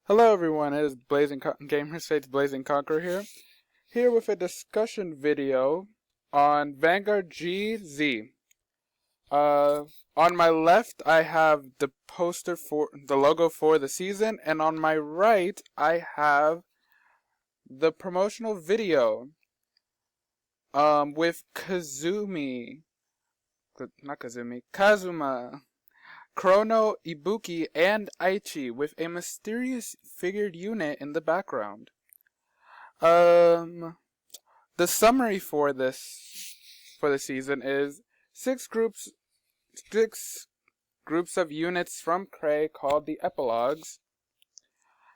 Hello everyone, it is Gamers Fate's Blazing Conqueror here with a discussion video on Vanguard GZ. On my left I have the poster for the logo for the season, and on my right I have the promotional video with Kazuma, Chrono, Ibuki, and Aichi with a mysterious figured unit in the background. The summary for the season is six groups of units from Cray called the Epilogues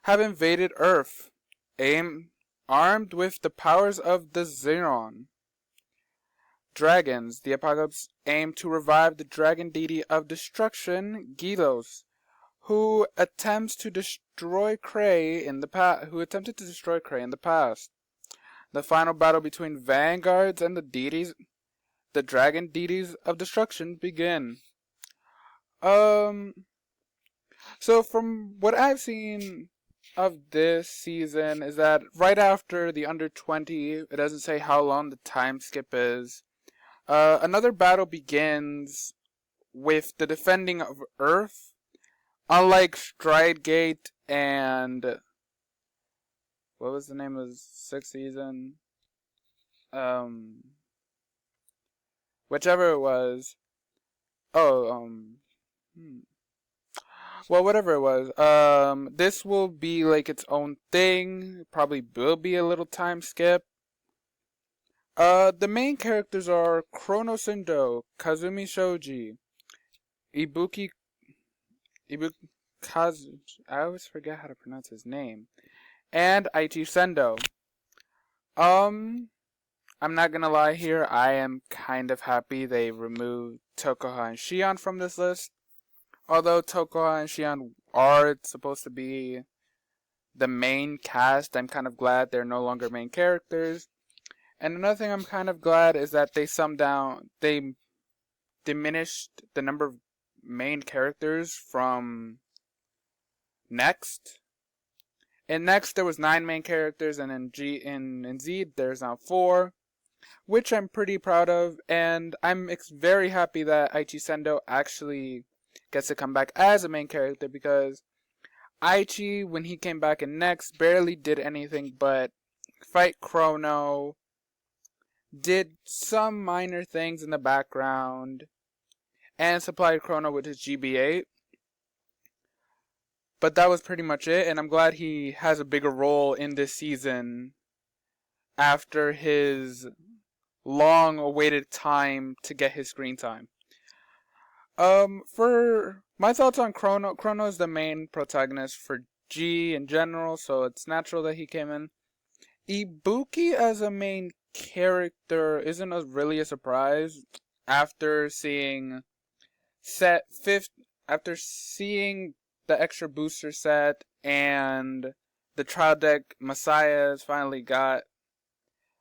have invaded Earth, armed with the powers of the Zeroth. Dragons. The Apocalypse aim to revive the dragon deity of destruction, Ghidorah, who attempted to destroy Cray in the past. The final battle between vanguards and the dragon deities of destruction, begin. So from what I've seen of this season is that right after the under 20, it doesn't say how long the time skip is. Another battle begins with the defending of Earth. Unlike Stridegate and what was the name of the sixth season? Whichever it was. Well, whatever it was. This will be like its own thing. Probably will be a little time skip. The main characters are Chrono Sendo, Kazumi Shoji, Ibuki Kazu. I always forget how to pronounce his name. And Aichi Sendo. I'm not gonna lie here. I am kind of happy they removed Tokoha and Shion from this list. Although Tokoha and Shion are supposed to be the main cast, I'm kind of glad they're no longer main characters. And another thing I'm kind of glad is that they diminished the number of main characters from Next. In Next there was 9 main characters, and in Z there's now 4, which I'm pretty proud of, and I'm very happy that Aichi Sendo actually gets to come back as a main character, because Aichi, when he came back in Next, barely did anything but fight Chrono, did some minor things in the background, and supplied Chrono with his GB8. But that was pretty much it, and I'm glad he has a bigger role in this season after his long-awaited time to get his screen time. For my thoughts on Chrono is the main protagonist for G in general, so it's natural that he came in. Ibuki as a main character isn't really a surprise after seeing the extra booster set and the trial deck Messiah's finally got.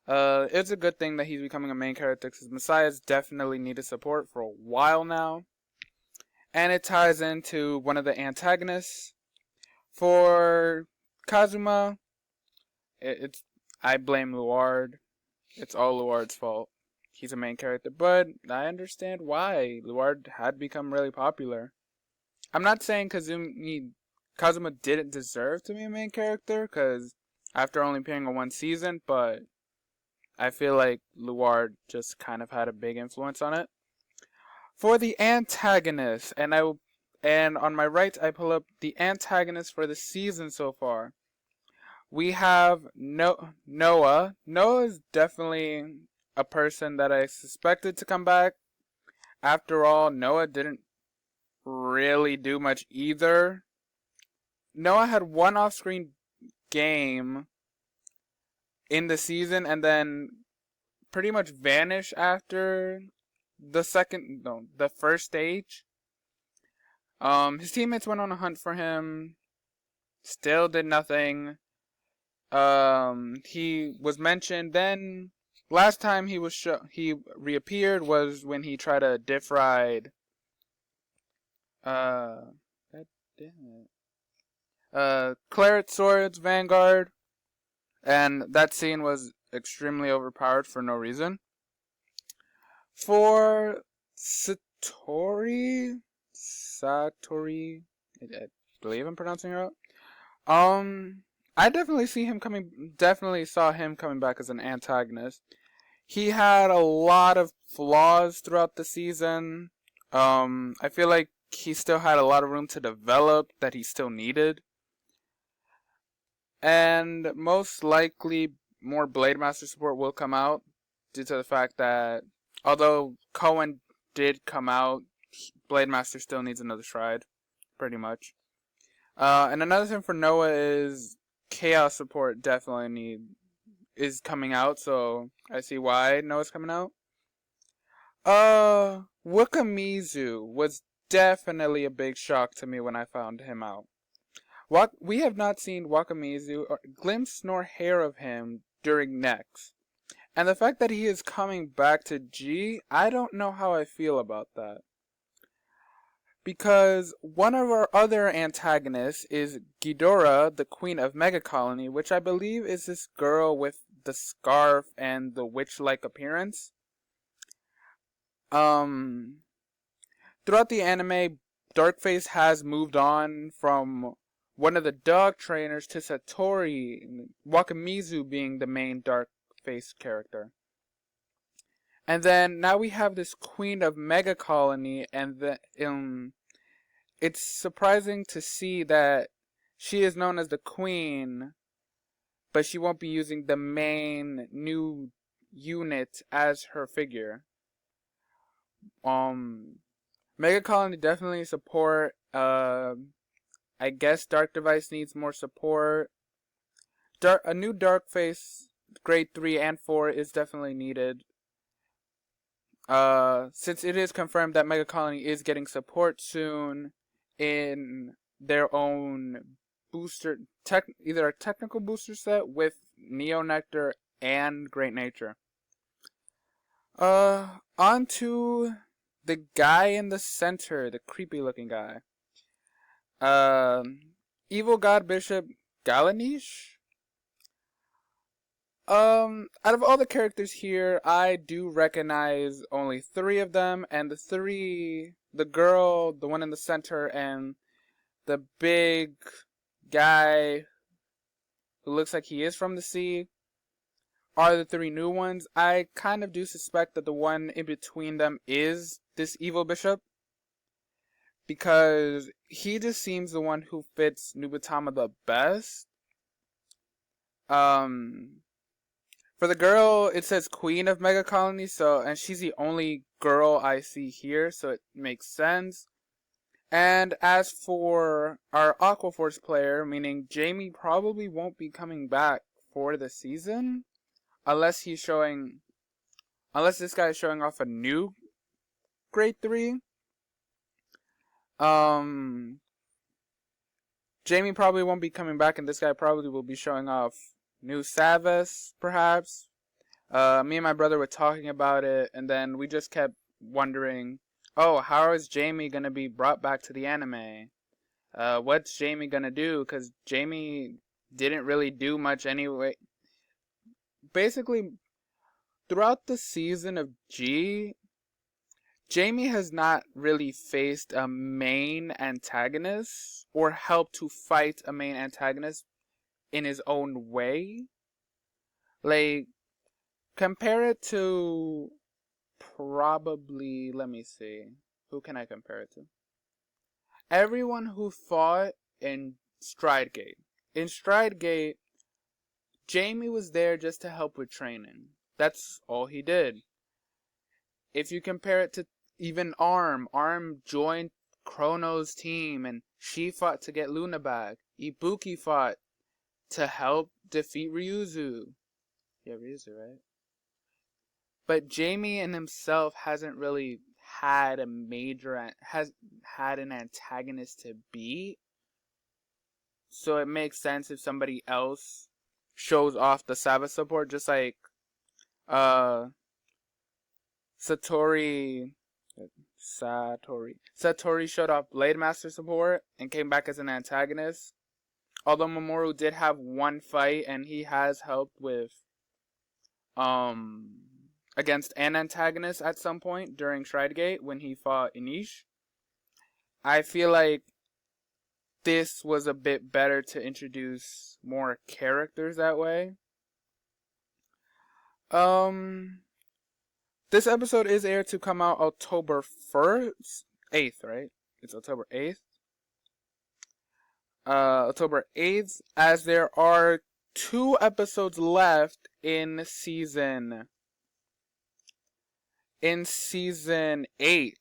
It's a good thing that he's becoming a main character, because Messiah's definitely needed support for a while now. And it ties into one of the antagonists. For Kazuma, I blame Luard. It's all Luard's fault. He's a main character, but I understand why. Luard had become really popular. I'm not saying Kazuma didn't deserve to be a main character, because after only appearing on one season, but I feel like Luard just kind of had a big influence on it. For the antagonist, and on my right I pull up the antagonist for the season so far. We have Noah. Noah is definitely a person that I suspected to come back. After all, Noah didn't really do much either. Noah had one off-screen game in the season and then pretty much vanished after the first stage. His teammates went on a hunt for him, still did nothing. He was mentioned, then last time he reappeared was when he tried to diff ride God damn it. Claret Swords Vanguard, and that scene was extremely overpowered for no reason. For Satori, I believe I'm pronouncing it right. I definitely saw him coming back as an antagonist. He had a lot of flaws throughout the season. I feel like he still had a lot of room to develop that he still needed. And most likely more Blade Master support will come out due to the fact that although Cohen did come out, Blade Master still needs another Stride, pretty much. And another thing for Noah is Chaos support is coming out, so I see why Noah's coming out. Wakamizu was definitely a big shock to me when I found him out. We have not seen Wakamizu or glimpse nor hair of him during Next. And the fact that he is coming back to G, I don't know how I feel about that. Because one of our other antagonists is Ghidorah, the Queen of Mega Colony, which I believe is this girl with the scarf and the witch-like appearance. Throughout the anime, Darkface has moved on from one of the dog trainers to Satori, Wakamizu being the main Darkface character. And then now we have this Queen of Mega Colony, and it's surprising to see that she is known as the Queen, but she won't be using the main new unit as her figure. Mega Colony definitely support. I guess Dark Device needs more support. A new Darkface grade 3 and 4 is definitely needed. Since it is confirmed that Mega Colony is getting support soon in their own booster, either a technical booster set with Neo Nectar and Great Nature. On to the guy in the center, the creepy looking guy. Evil God Bishop Galanish. Out of all the characters here, I do recognize only 3 of them, and the girl, the one in the center, and the big guy who looks like he is from the sea are the 3 new ones. I kind of do suspect that the one in between them is this evil bishop, because he just seems the one who fits Nubatama the best. For the girl, it says Queen of Mega Colony, and she's the only girl I see here, so it makes sense. And as for our Aquaforce player, meaning Jamie probably won't be coming back for the season, unless this guy is showing off a new grade 3. Jamie probably won't be coming back, and this guy probably will be showing off new Savas, perhaps. Me and my brother were talking about it, and then we just kept wondering, oh, how is Jamie gonna be brought back to the anime? What's Jamie gonna do? Because Jamie didn't really do much anyway. Basically, throughout the season of G, Jamie has not really faced a main antagonist or helped to fight a main antagonist in his own way. Like, compare it to probably, let me see, who can I compare it to? Everyone who fought in Stridegate. In Stridegate, Jamie was there just to help with training. That's all he did. If you compare it to even Arm joined Chrono's team and she fought to get Luna back. Ibuki fought to help defeat Ryuzu. Yeah, Ryuzu, right? But Jamie in himself hasn't really had has had an antagonist to beat. So it makes sense if somebody else shows off the Sabbath support, just like Satori showed off Blade Master support and came back as an antagonist. although Mamoru did have one fight and he has helped with against an antagonist at some point during Shridegate when he fought Inish, I feel like this was a bit better to introduce more characters that way. This episode is aired to come out October 8th, right? It's October 8th. October 8th, as there are 2 episodes left in season 8.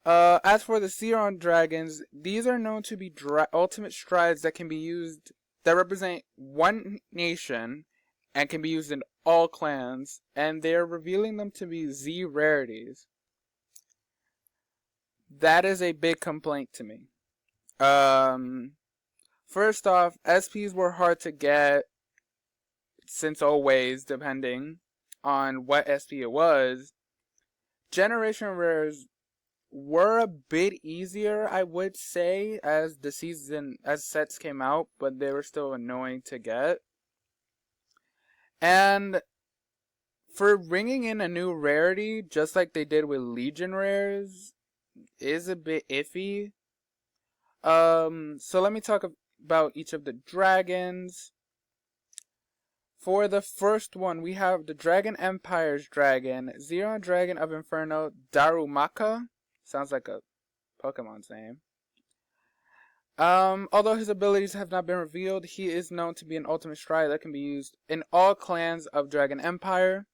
As for the Zeroth dragons, these are known to be ultimate strides that can be used, that represent one nation and can be used in all clans, and they are revealing them to be Z rarities. That is a big complaint to me. First off, SPs were hard to get, since always, depending on what SP it was. Generation rares were a bit easier, I would say, as sets came out, but they were still annoying to get. And for bringing in a new rarity, just like they did with Legion rares, is a bit iffy. So let me talk about each of the dragons. For the first one, we have the Dragon Empire's dragon, Zeroth Dragon of Inferno, Darumaka. Sounds like a Pokemon's name. Although his abilities have not been revealed, he is known to be an ultimate stride that can be used in all clans of Dragon Empire.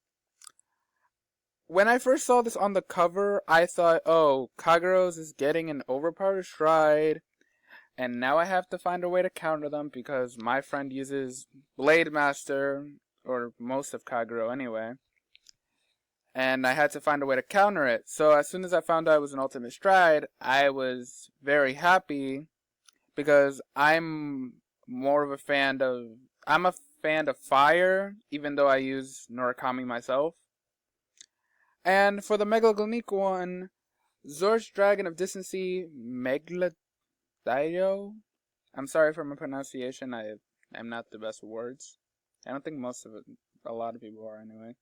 When I first saw this on the cover, I thought, oh, Kagero's is getting an overpowered stride, and now I have to find a way to counter them because my friend uses Blade Master, or most of Kagero anyway. And I had to find a way to counter it. So as soon as I found out it was an ultimate stride, I was very happy because I'm a fan of fire, even though I use Norakami myself. And for the Megalonic one, Zor's Dragon of Distancy, Megladyo. I'm sorry for my pronunciation. I'm not the best with words. I don't think a lot of people are anyway.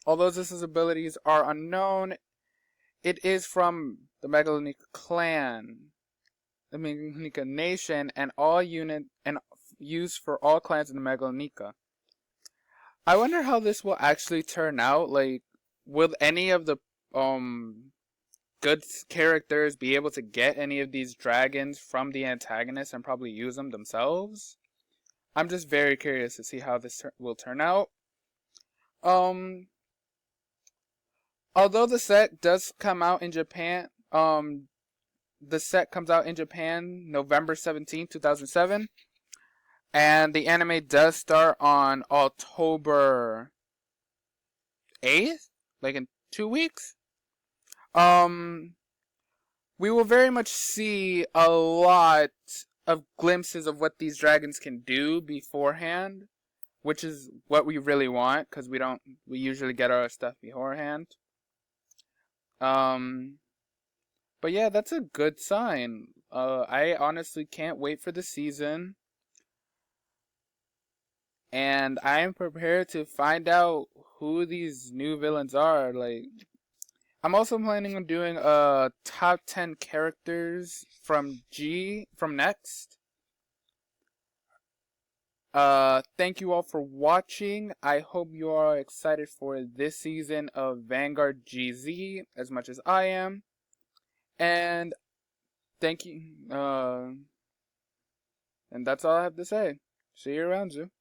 Although Zis's abilities are unknown, it is from the Megalonika clan, the Megalonika nation, and used for all clans in the Megalonika. I wonder how this will actually turn out. Like, will any of the good characters be able to get any of these dragons from the antagonists and probably use them themselves? I'm just very curious to see how this will turn out. Although the set does come out in Japan, the set comes out in Japan November 17th, 2007. And the anime does start on October 8th? Like in 2 weeks? We will very much see a lot of glimpses of what these dragons can do beforehand, which is what we really want, because we usually get our stuff beforehand. But yeah, that's a good sign. I honestly can't wait for the season. And I am prepared to find out who these new villains are. Like, I'm also planning on doing a top 10 characters from Next. Thank you all for watching. I hope you are excited for this season of Vanguard GZ as much as I am. And thank you. And that's all I have to say. See you around, Zoo.